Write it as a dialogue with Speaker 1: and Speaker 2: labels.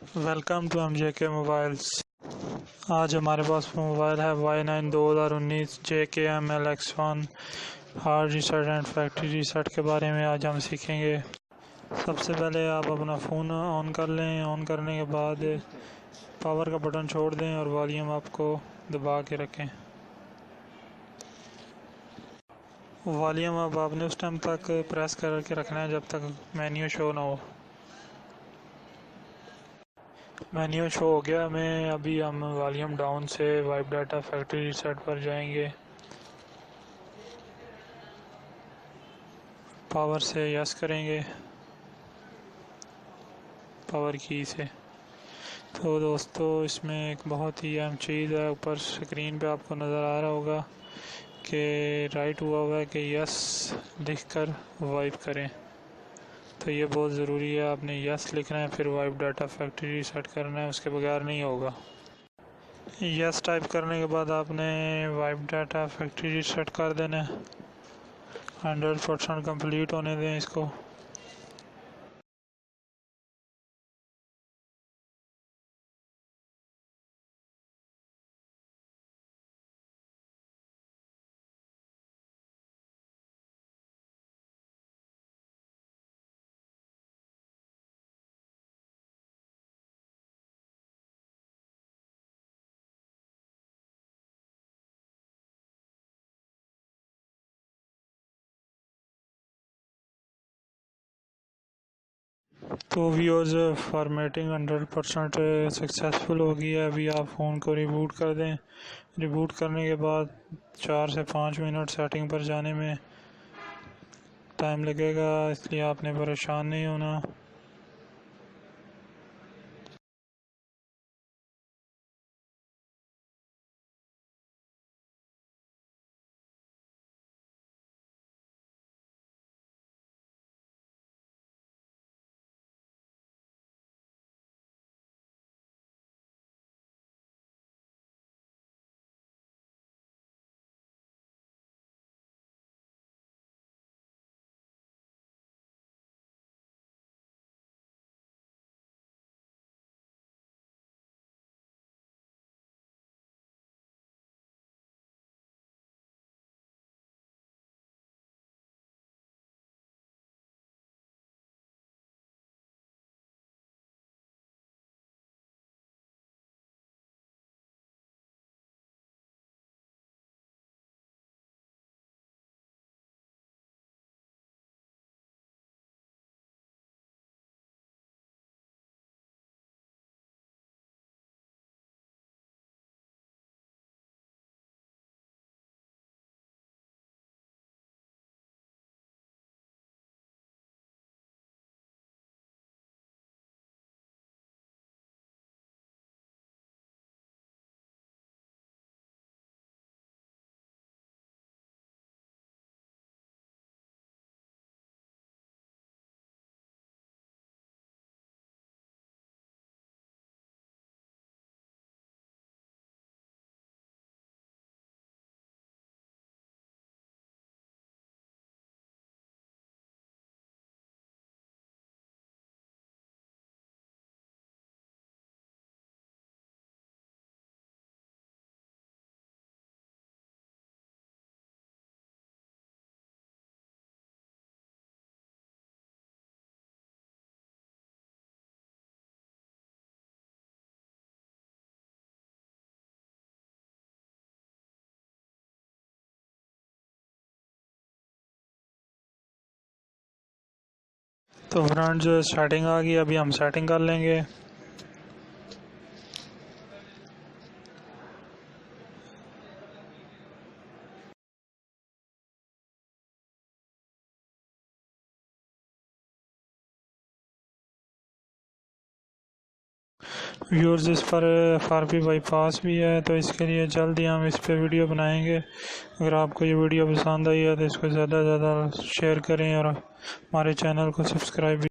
Speaker 1: Welcome to JK mobiles. आज हमारे पास mobile है Y9 2019 JKM-LX1 hard reset and factory reset के बारे में आज हम सीखेंगे। सबसे पहले आप अपना फ़ोन ऑन कर लें। ऑन करने के बाद पावर का बटन छोड़ दें और वॉल्यूम आपको दबा के रखें। वॉल्यूम अब आपने उस टाइम तक प्रेस करके रखना है जब तक मेन्यू शो ना हो। मेन्यू शो हो गया हमें। अभी हम वॉल्यूम डाउन से वाइप डाटा फैक्ट्री रीसेट पर जाएंगे। पावर से यस करेंगे, पावर की से। तो दोस्तों इसमें एक बहुत ही अहम चीज़ है, ऊपर स्क्रीन पे आपको नज़र आ रहा होगा कि राइट हुआ हुआ है कि यस लिखकर वाइप करें। तो ये बहुत ज़रूरी है, आपने यस लिखना है फिर वाइप डाटा फैक्ट्री रीसेट करना है, उसके बगैर नहीं होगा। यस टाइप करने के बाद आपने वाइप डाटा फैक्ट्री रीसेट कर देना है। 100% कंप्लीट होने दें इसको। तो व्यूअर्स फॉर्मेटिंग 100% सक्सेसफुल हो गई है। अभी आप फ़ोन को रिबूट कर दें। रिबूट करने के बाद 4 से 5 मिनट सेटिंग पर जाने में टाइम लगेगा, इसलिए आपने परेशान नहीं होना। तो फ्रेंड्स सेटिंग आ गई, अभी हम सेटिंग कर लेंगे। व्यूअर्स इस पर FRP बाईपास भी है, तो इसके लिए जल्द ही हम इस पे वीडियो बनाएंगे। अगर आपको ये वीडियो पसंद आई है तो इसको ज़्यादा से ज़्यादा शेयर करें और हमारे चैनल को सब्सक्राइब